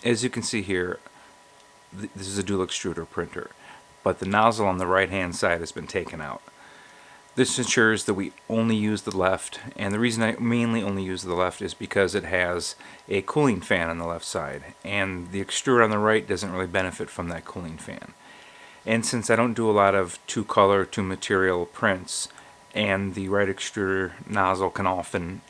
As you can see here, this is a dual extruder printer, but the nozzle on the right hand side has been taken out. This ensures that we only use the left, and the reason I mainly only use the left is because it has a cooling fan on the left side, and the extruder on the right doesn't really benefit from that cooling fan. And since I don't do a lot of two-color, two-material prints, and the right extruder nozzle can often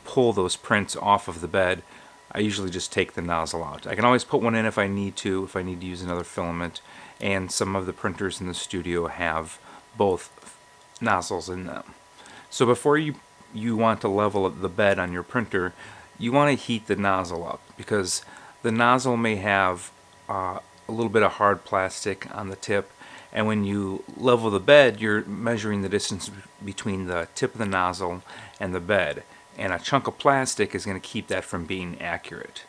pull those prints off of the bed, I usually just take the nozzle out. I can always put one in if I need to use another filament, and some of the printers in the studio have both nozzles in them. So before you want to level the bed on your printer, you want to heat the nozzle up, because the nozzle may have a little bit of hard plastic on the tip, and when you level the bed, you're measuring the distance between the tip of the nozzle and the bed, and a chunk of plastic is going to keep that from being accurate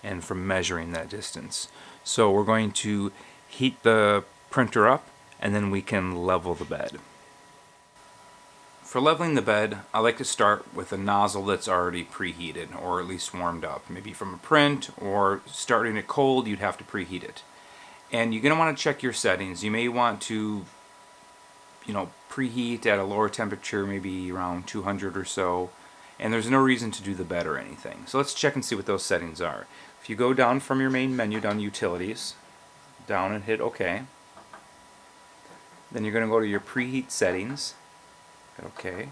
and from measuring that distance. So we're going to heat the printer up, and then we can level the bed. For leveling the bed, I like to start with a nozzle that's already preheated, or at least warmed up, maybe from a print, or starting it cold, you'd have to preheat it. And you're going to want to check your settings. You may want to, preheat at a lower temperature, maybe around 200 or so, and there's no reason to do the bed or anything. So let's check and see what those settings are. If you go down from your main menu, down to Utilities, down and hit OK, then you're going to go to your preheat settings. Okay,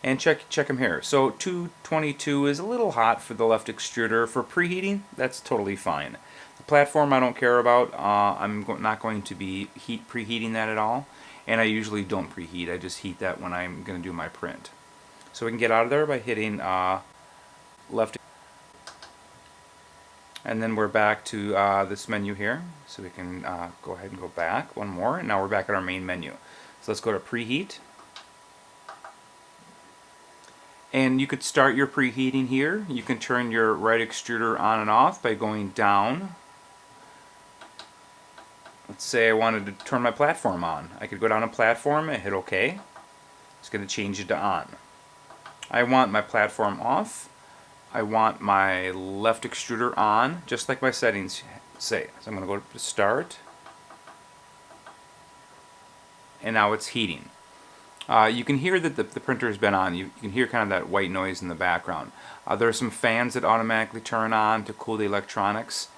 and check them here. So 222 is a little hot for the left extruder. For preheating, that's totally fine. The platform I don't care about. I'm not going to be preheating that at all, and I usually don't preheat. I just heat that when I'm going to do my print. So we can get out of there by hitting left, and then we're back to this menu here. So we can go ahead and go back one more, and now we're back at our main menu. So let's go to preheat. And you could start your preheating here. You can turn your right extruder on and off by going down. Let's say I wanted to turn my platform on. I could go down to platform and hit OK. It's going to change it to on. I want my platform off. I want my left extruder on, just like my settings say. So I'm going to go to start. And now it's heating. You can hear that the printer has been on. You can hear kind of that white noise in the background. There are some fans that automatically turn on to cool the electronics.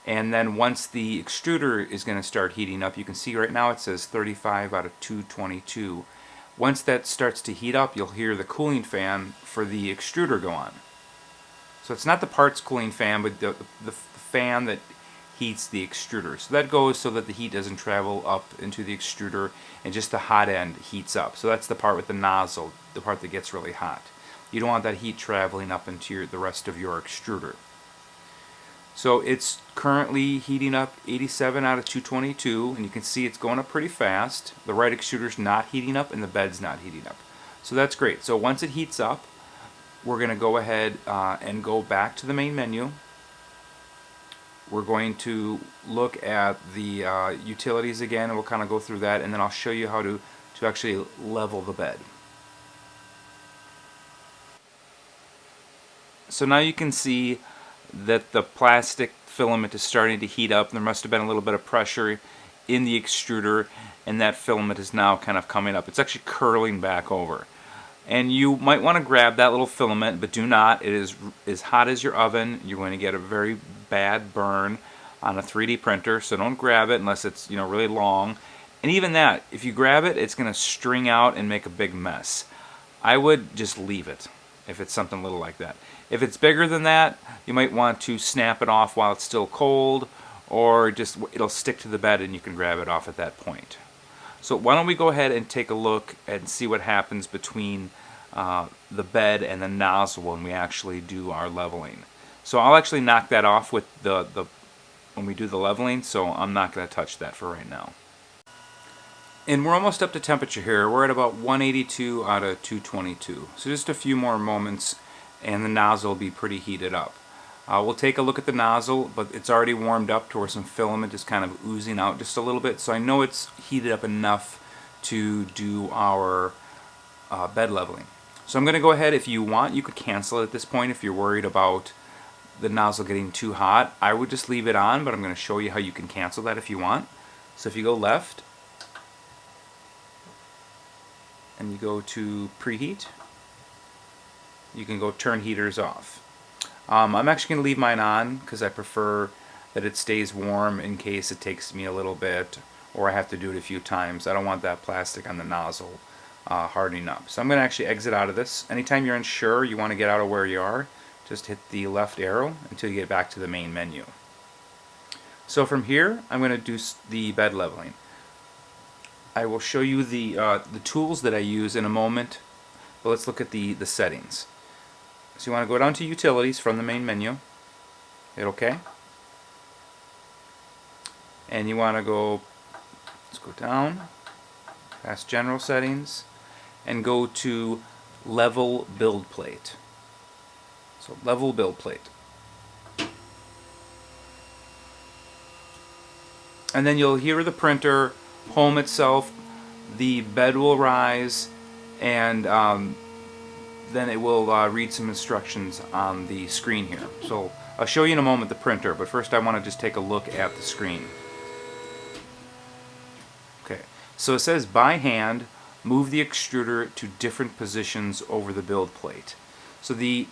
And then once the extruder is going to start heating up, you can see right now it says 35 out of 222. Once that starts to heat up, you'll hear the cooling fan for the extruder go on. So it's not the parts cooling fan, but the fan that heats the extruder. So that goes so that the heat doesn't travel up into the extruder and just the hot end heats up. So that's the part with the nozzle, the part that gets really hot. You don't want that heat traveling up into the rest of your extruder. So it's currently heating up 87 out of 222, and you can see it's going up pretty fast. The right extruder's not heating up and the bed's not heating up. So that's great. So once it heats up, we're going to go ahead and go back to the main menu. We're going to look at the utilities again, and we'll kind of go through that, and then I'll show you how to actually level the bed. So now you can see that the plastic filament is starting to heat up. There must have been a little bit of pressure in the extruder, and that filament is now kind of coming up. It's actually curling back over. And you might want to grab that little filament, but do not. It is as hot as your oven. You're going to get a very bad burn on a 3D printer, so don't grab it unless it's really long. And even that, if you grab it, it's going to string out and make a big mess. I would just leave it if it's something little like that. If it's bigger than that, you might want to snap it off while it's still cold, or just it'll stick to the bed and you can grab it off at that point. So why don't we go ahead and take a look and see what happens between the bed and the nozzle when we actually do our leveling. So I'll actually knock that off with when we do the leveling, so I'm not going to touch that for right now. And we're almost up to temperature here. We're at about 182 out of 222. So just a few more moments and the nozzle will be pretty heated up. We'll take a look at the nozzle, but it's already warmed up to where some filament is kind of oozing out just a little bit, so I know it's heated up enough to do our bed leveling. So I'm going to go ahead. If you want, you could cancel it at this point if you're worried about the nozzle getting too hot, I would just leave it on, but I'm going to show you how you can cancel that if you want. So if you go left and you go to preheat, you can go turn heaters off. I'm actually going to leave mine on because I prefer that it stays warm in case it takes me a little bit or I have to do it a few times. I don't want that plastic on the nozzle hardening up. So I'm going to actually exit out of this. Anytime you're unsure, you want to get out of where you are, just hit the left arrow until you get back to the main menu. So from here, I'm going to do the bed leveling. I will show you the tools that I use in a moment, but let's look at the settings. So you want to go down to Utilities from the main menu, hit OK, and you want to go, let's go down, past General Settings, and go to Level Build Plate. So Level Build Plate. And then you'll hear the printer home itself, the bed will rise, and then it will read some instructions on the screen here. So I'll show you in a moment the printer, but first I want to just take a look at the screen. Okay, so it says by hand, move the extruder to different positions over the build plate. So the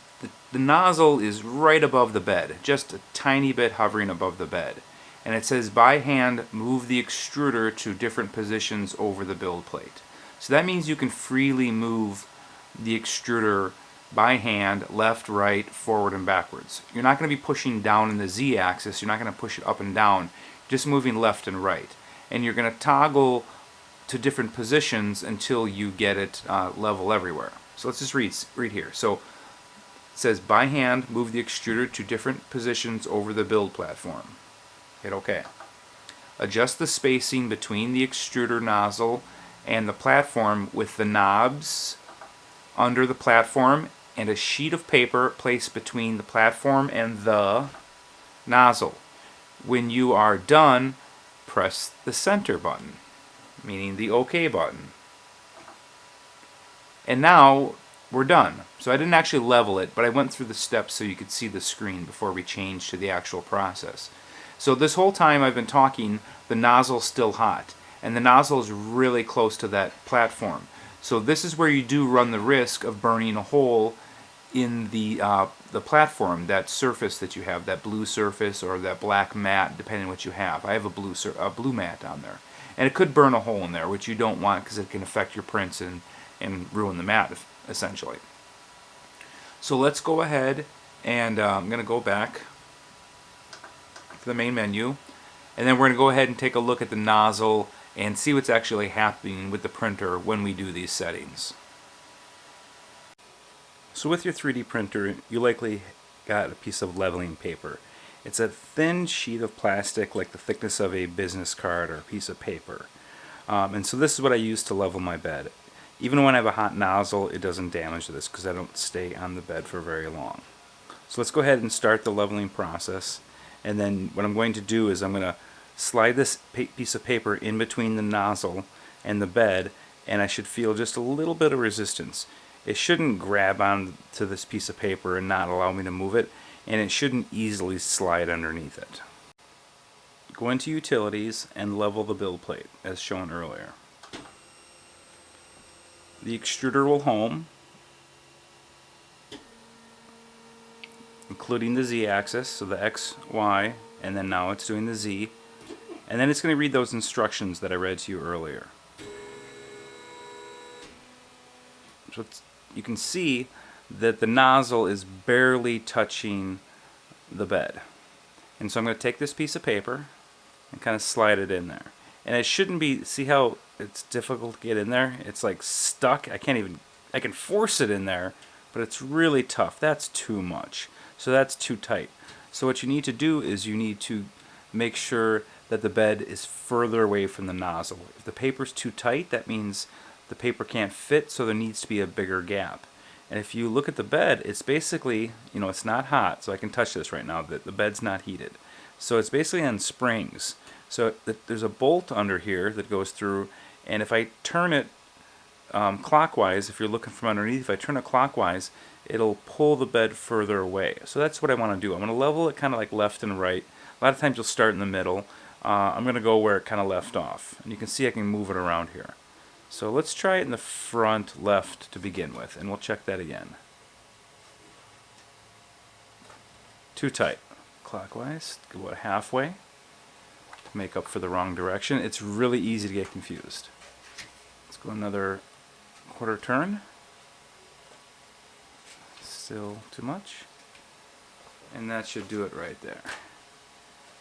nozzle is right above the bed, just a tiny bit hovering above the bed. And it says by hand, move the extruder to different positions over the build plate. So that means you can freely move the extruder by hand, left, right, forward, and backwards. You're not going to be pushing down in the Z-axis. You're not going to push it up and down. Just moving left and right. And you're going to toggle to different positions until you get it level everywhere. So let's just read here. So it says by hand, move the extruder to different positions over the build platform. Hit OK. Adjust the spacing between the extruder nozzle and the platform with the knobs under the platform and a sheet of paper placed between the platform and the nozzle. When you are done, press the center button, meaning the OK button. And now we're done. So I didn't actually level it, but I went through the steps so you could see the screen before we changed to the actual process. So this whole time I've been talking, the nozzle's still hot, and the nozzle is really close to that platform. So this is where you do run the risk of burning a hole in the platform, that surface that you have, that blue surface or that black mat, depending on what you have. I have a blue mat on there, and it could burn a hole in there, which you don't want because it can affect your prints and ruin the mat essentially. So let's go ahead and I'm going to go back to the main menu, and then we're going to go ahead and take a look at the nozzle and see what's actually happening with the printer when we do these settings. So with your 3D printer, you likely got a piece of leveling paper. It's a thin sheet of plastic like the thickness of a business card or a piece of paper. And so this is what I use to level my bed. Even when I have a hot nozzle, it doesn't damage this because I don't stay on the bed for very long. So let's go ahead and start the leveling process. And then what I'm going to do is I'm going to slide this piece of paper in between the nozzle and the bed, and I should feel just a little bit of resistance. It shouldn't grab onto this piece of paper and not allow me to move it, and it shouldn't easily slide underneath it. Go into Utilities and level the build plate, as shown earlier. The extruder will home, including the Z-axis, so the X, Y, and then now it's doing the Z. And then it's going to read those instructions that I read to you earlier. So you can see that the nozzle is barely touching the bed. And so I'm going to take this piece of paper and kind of slide it in there. And it shouldn't be, see how it's difficult to get in there? It's like stuck. I can force it in there, but it's really tough. That's too much. So that's too tight. So what you need to do is you need to make sure that the bed is further away from the nozzle. If the paper's too tight, that means the paper can't fit, so there needs to be a bigger gap. And if you look at the bed, it's basically, it's not hot, so I can touch this right now. The bed's not heated. So it's basically on springs. So there's a bolt under here that goes through, and if I turn it clockwise, if you're looking from underneath, if I turn it clockwise, it'll pull the bed further away. So that's what I want to do. I'm going to level it kind of like left and right. A lot of times you'll start in the middle. I'm going to go where it kind of left off. And you can see I can move it around here. So let's try it in the front left to begin with, and we'll check that again. Too tight. Clockwise, go about halfway to make up for the wrong direction. It's really easy to get confused. Let's go another quarter turn. Still too much. And that should do it right there.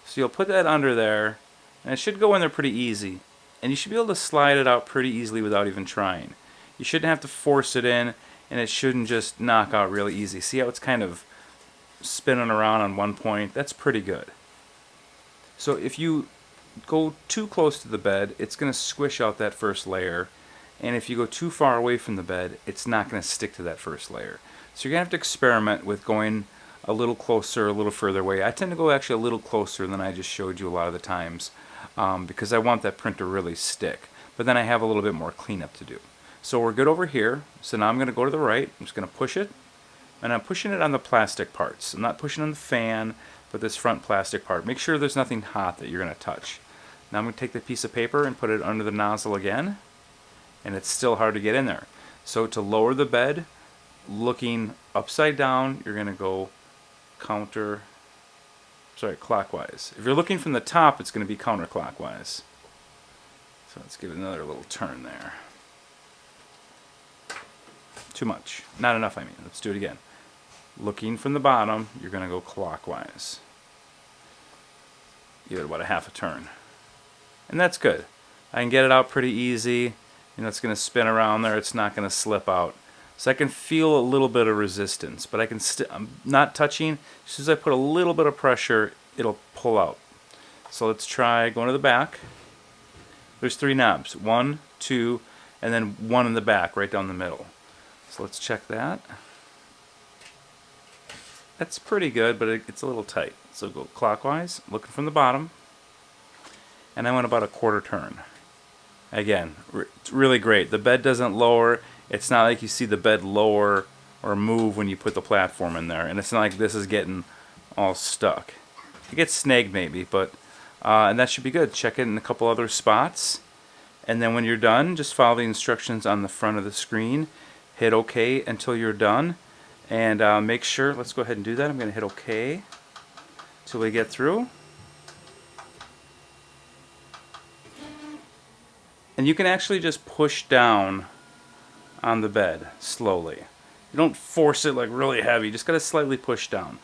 So you'll put that under there, and it should go in there pretty easy. And you should be able to slide it out pretty easily without even trying. You shouldn't have to force it in, and it shouldn't just knock out really easy. See how it's kind of spinning around on one point? That's pretty good. So if you go too close to the bed, it's going to squish out that first layer. And if you go too far away from the bed, it's not going to stick to that first layer. So you're going to have to experiment with going a little closer, a little further away. I tend to go actually a little closer than I just showed you a lot of the times because I want that print to really stick. But then I have a little bit more cleanup to do. So we're good over here. So now I'm going to go to the right. I'm just going to push it. And I'm pushing it on the plastic parts. I'm not pushing on the fan, but this front plastic part. Make sure there's nothing hot that you're going to touch. Now I'm going to take the piece of paper and put it under the nozzle again. And it's still hard to get in there. So to lower the bed, looking upside down, you're going to go clockwise. If you're looking from the top, it's going to be counterclockwise. So let's give it another little turn there. Too much. Not enough, I mean. Let's do it again. Looking from the bottom, you're going to go clockwise. Give it about a half a turn. And that's good. I can get it out pretty easy. You know, it's going to spin around there. It's not going to slip out. So I can feel a little bit of resistance, but I'm not touching. As soon as I put a little bit of pressure, it'll pull out. So let's try going to the back. There's 3 knobs. 1, 2, and then 1 in the back, right down the middle. So let's check that. That's pretty good, but it's a little tight. So go clockwise, looking from the bottom. And I went about a quarter turn. Again, it's really great. The bed doesn't lower. It's not like you see the bed lower or move when you put the platform in there. And it's not like this is getting all stuck. It gets snagged maybe, but and that should be good. Check it in a couple other spots. And then when you're done, just follow the instructions on the front of the screen. Hit OK until you're done. And make sure, let's go ahead and do that. I'm going to hit OK till we get through. And you can actually just push down on the bed slowly. You don't force it like really heavy. You just got to slightly push down.